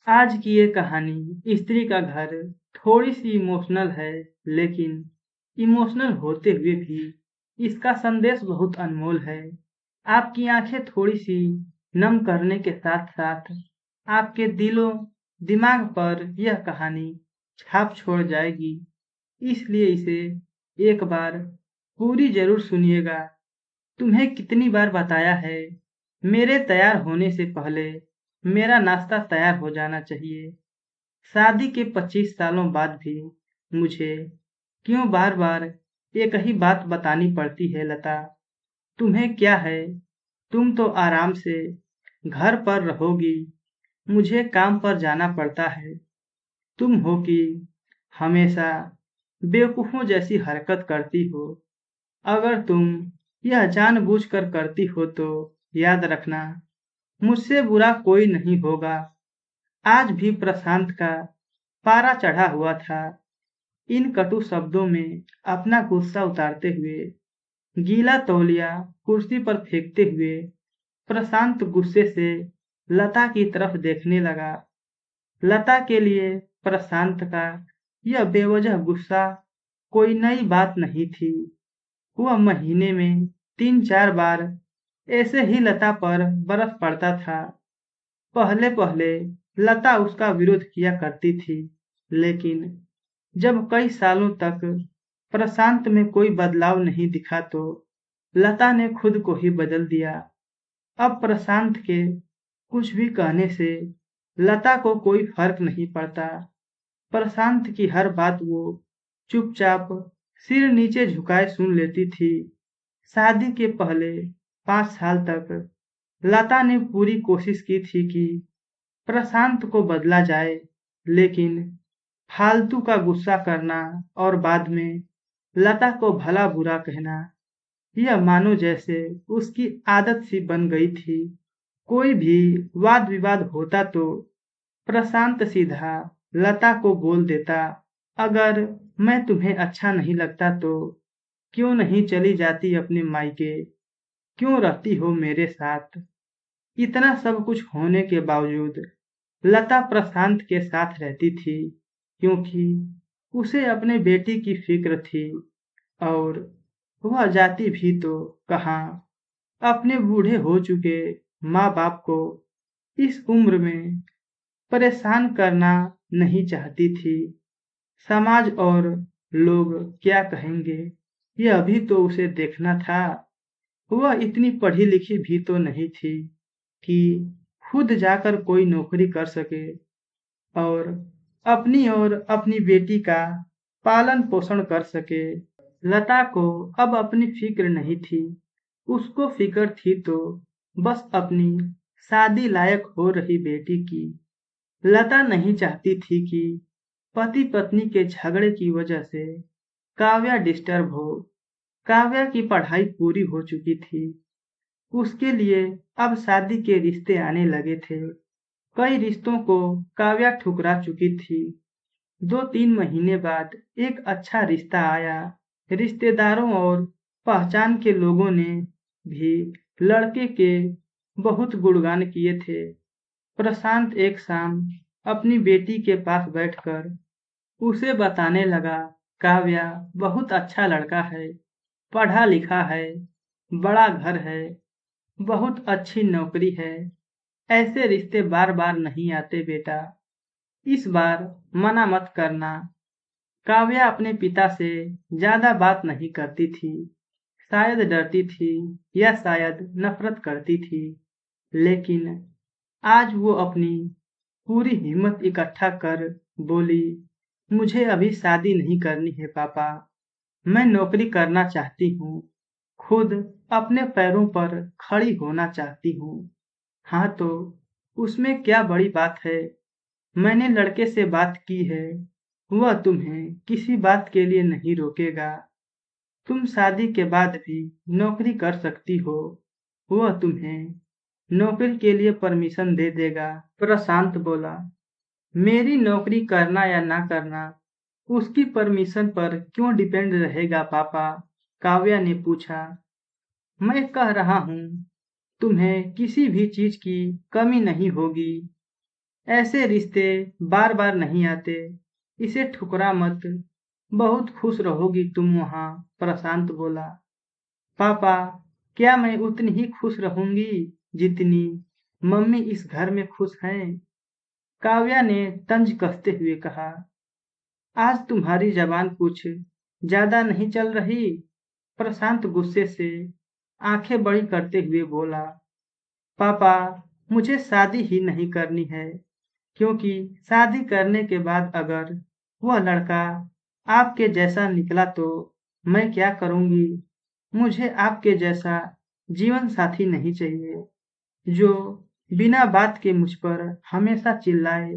आज की ये कहानी स्त्री का घर थोड़ी सी इमोशनल है, लेकिन इमोशनल होते हुए भी इसका संदेश बहुत अनमोल है। आपकी आंखें थोड़ी सी नम करने के साथ साथ आपके दिलो दिमाग पर यह कहानी छाप छोड़ जाएगी। इसलिए इसे एक बार पूरी जरूर सुनिएगा। तुम्हें कितनी बार बताया है, मेरे तैयार होने से पहले मेरा नाश्ता तैयार हो जाना चाहिए। शादी के 25 सालों बाद भी मुझे क्यों बार-बार एक ही बात बतानी पड़ती है लता? तुम्हें क्या है? तुम तो आराम से घर पर रहोगी, मुझे काम पर जाना पड़ता है। तुम हो कि हमेशा बेवकूफ़ों जैसी हरकत करती हो। अगर तुम यह जानबूझकर करती हो तो याद रखना, मुझसे बुरा कोई नहीं होगा। आज भी प्रशांत का पारा चढ़ा हुआ था। इन कटु शब्दों में अपना गुस्सा उतारते हुए, गीला तौलिया कुर्सी पर फेंकते हुए, प्रशांत गुस्से से लता की तरफ देखने लगा। लता के लिए प्रशांत का यह बेवजह गुस्सा कोई नई बात नहीं थी। वह महीने में 3-4 बार ऐसे ही लता पर बरस पड़ता था। पहले-पहले लता उसका विरोध किया करती थी, लेकिन जब कई सालों तक प्रशांत में कोई बदलाव नहीं दिखा तो लता ने खुद को ही बदल दिया। अब प्रशांत के कुछ भी कहने से लता को कोई फर्क नहीं पड़ता। प्रशांत की हर बात वो चुपचाप सिर नीचे झुकाए सुन लेती थी। शादी के पहले 5 साल तक लता ने पूरी कोशिश की थी कि प्रशांत को बदला जाए, लेकिन फालतू का गुस्सा करना और बाद में लता को भला बुरा कहना, यह मानो जैसे उसकी आदत सी बन गई थी। कोई भी वाद विवाद होता तो प्रशांत सीधा लता को बोल देता, अगर मैं तुम्हें अच्छा नहीं लगता तो क्यों नहीं चली जाती अपने मायके, क्यों रहती हो मेरे साथ। इतना सब कुछ होने के बावजूद लता प्रशांत के साथ रहती थी, क्योंकि उसे अपने बेटी की फिक्र थी। और वह जाती भी तो कहाँ, अपने बूढ़े हो चुके माँ बाप को इस उम्र में परेशान करना नहीं चाहती थी। समाज और लोग क्या कहेंगे, यह भी तो उसे देखना था। वह इतनी पढ़ी लिखी भी तो नहीं थी कि खुद जाकर कोई नौकरी कर सके और अपनी और अपनी बेटी का पालन पोषण कर सके। लता को अब अपनी फिक्र नहीं थी। उसको फिक्र थी तो बस अपनी शादी लायक हो रही बेटी की। लता नहीं चाहती थी कि पति पत्नी के झगड़े की वजह से काव्या डिस्टर्ब हो। काव्या की पढ़ाई पूरी हो चुकी थी। उसके लिए अब शादी के रिश्ते आने लगे थे। कई रिश्तों को काव्या ठुकरा चुकी थी। 2-3 महीने बाद एक अच्छा रिश्ता आया। रिश्तेदारों और पहचान के लोगों ने भी लड़के के बहुत गुणगान किए थे। प्रशांत एक शाम अपनी बेटी के पास बैठकर उसे बताने लगा, काव्या बहुत अच्छा लड़का है, पढ़ा लिखा है, बड़ा घर है, बहुत अच्छी नौकरी है। ऐसे रिश्ते बार बार नहीं आते बेटा, इस बार मना मत करना। काव्या अपने पिता से ज्यादा बात नहीं करती थी। शायद डरती थी या शायद नफरत करती थी, लेकिन आज वो अपनी पूरी हिम्मत इकट्ठा कर बोली, मुझे अभी शादी नहीं करनी है पापा। मैं नौकरी करना चाहती हूँ, खुद अपने पैरों पर खड़ी होना चाहती हूँ। हाँ तो उसमें क्या बड़ी बात है। मैंने लड़के से बात की है, वह तुम्हें किसी बात के लिए नहीं रोकेगा। तुम शादी के बाद भी नौकरी कर सकती हो, वह तुम्हें नौकरी के लिए परमिशन दे देगा। प्रशांत बोला, मेरी नौकरी करना या ना करना उसकी परमिशन पर क्यों डिपेंड रहेगा पापा? काव्या ने पूछा। मैं कह रहा हूँ तुम्हें किसी भी चीज की कमी नहीं होगी। ऐसे रिश्ते बार बार नहीं आते, इसे ठुकरा मत। बहुत खुश रहोगी तुम वहाँ, प्रशांत बोला। पापा, क्या मैं उतनी ही खुश रहूंगी जितनी मम्मी इस घर में खुश हैं? काव्या ने तंज कसते हुए कहा। आज तुम्हारी जबान कुछ ज्यादा नहीं चल रही? प्रशांत गुस्से से आंखें बड़ी करते हुए बोला। पापा, मुझे शादी ही नहीं करनी है, क्योंकि शादी करने के बाद अगर वह लड़का आपके जैसा निकला तो मैं क्या करूंगी? मुझे आपके जैसा जीवन साथी नहीं चाहिए, जो बिना बात के मुझ पर हमेशा चिल्लाए।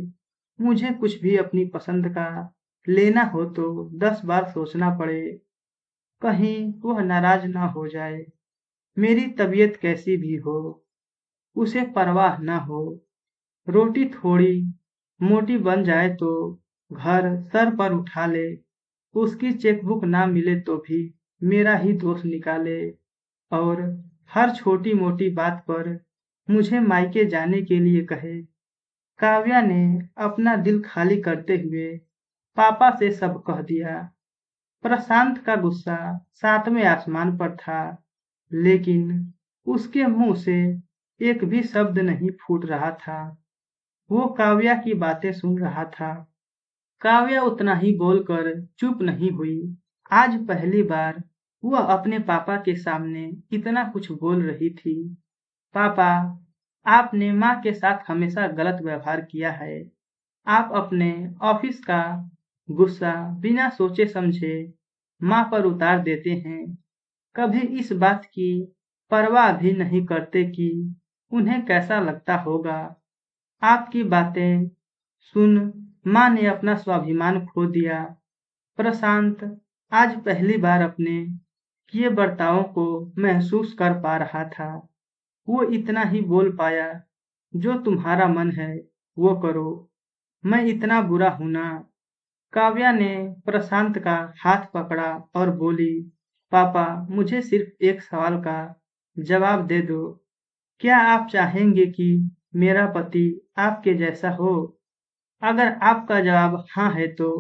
मुझे कुछ भी अपनी पसंद का लेना हो तो 10 बार सोचना पड़े, कहीं वह नाराज ना हो जाए। मेरी तबीयत कैसी भी हो, उसे परवाह न हो। रोटी थोड़ी मोटी बन जाए तो घर सर पर उठा ले। उसकी चेकबुक ना मिले तो भी मेरा ही दोष निकाले, और हर छोटी मोटी बात पर मुझे मायके जाने के लिए कहे। काव्या ने अपना दिल खाली करते हुए पापा से सब कह दिया। प्रशांत का गुस्सा सातवें आसमान पर था, लेकिन उसके मुंह से एक भी शब्द नहीं फूट रहा था। वो काव्या की बातें सुन रहा था। काव्या उतना ही बोलकर चुप नहीं हुई। आज पहली बार वह अपने पापा के सामने इतना कुछ बोल रही थी। पापा, आपने माँ के साथ हमेशा गलत व्यवहार किया है। आप अपने ऑफिस का गुस्सा बिना सोचे समझे माँ पर उतार देते हैं। कभी इस बात की परवाह भी नहीं करते कि उन्हें कैसा लगता होगा। आपकी बातें सुन माँ ने अपना स्वाभिमान खो दिया। प्रशांत आज पहली बार अपने किए बर्तावों को महसूस कर पा रहा था। वो इतना ही बोल पाया, जो तुम्हारा मन है वो करो, मैं इतना बुरा हूं ना? काव्या ने प्रशांत का हाथ पकड़ा और बोली। पापा, मुझे सिर्फ एक सवाल का जवाब दे दो। क्या आप चाहेंगे कि मेरा पति आपके जैसा हो? अगर आपका जवाब हाँ है तो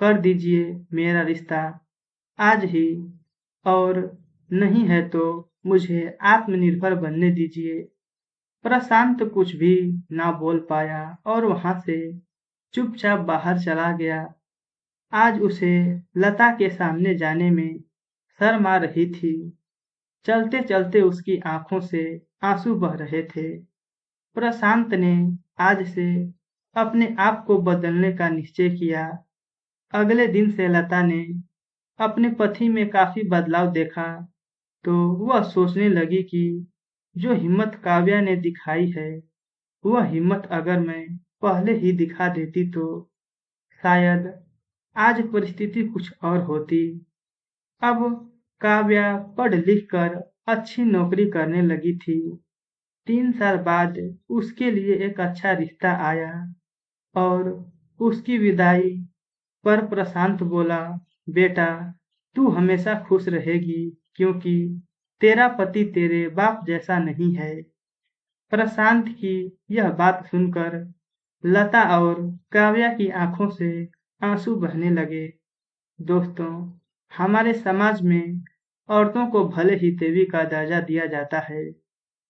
कर दीजिए मेरा रिश्ता आज ही, और नहीं है तो मुझे आत्मनिर्भर बनने दीजिए। प्रशांत कुछ भी ना बोल पाया और वहां से चुपचाप बाहर चला गया। आज उसे लता के सामने जाने में शर्म आ रही थी। चलते चलते उसकी आंखों से आंसू बह रहे थे। प्रशांत ने आज से अपने आप को बदलने का निश्चय किया। अगले दिन से लता ने अपने पति में काफी बदलाव देखा, तो वह सोचने लगी कि जो हिम्मत काव्या ने दिखाई है, वह हिम्मत अगर मैं पहले ही दिखा देती तो शायद आज परिस्थिति कुछ और होती। अब काव्या पढ़ लिख कर अच्छी नौकरी करने लगी थी। 3 साल बाद उसके लिए एक अच्छा रिश्ता आया, और उसकी विदाई पर प्रशांत बोला। बेटा, तू हमेशा खुश रहेगी, क्योंकि तेरा पति तेरे बाप जैसा नहीं है। प्रशांत की यह बात सुनकर लता और काव्या की आंखों से आंसू बहने लगे। दोस्तों, हमारे समाज में औरतों को भले ही देवी का दर्जा दिया जाता है,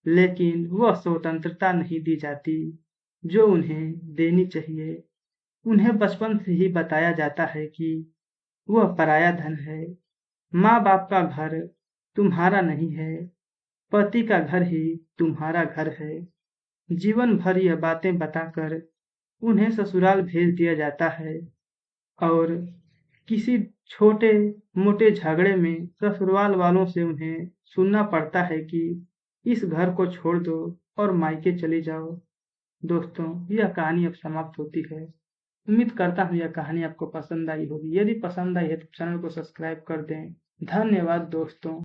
लेकिन वह स्वतंत्रता नहीं दी जाती जो उन्हें देनी चाहिए। उन्हें बचपन से ही बताया जाता है कि वह पराया धन है। माँ बाप का घर तुम्हारा नहीं है, पति का घर ही तुम्हारा घर है। जीवन भर यह बातें बताकर उन्हें ससुराल भेज दिया जाता है, और किसी छोटे मोटे झगड़े में ससुराल वालों से उन्हें सुनना पड़ता है कि इस घर को छोड़ दो और मायके चले जाओ। दोस्तों, यह कहानी अब समाप्त होती है। उम्मीद करता हूँ यह कहानी आपको पसंद आई होगी। यदि पसंद आई है तो चैनल को सब्सक्राइब कर दें। धन्यवाद दोस्तों।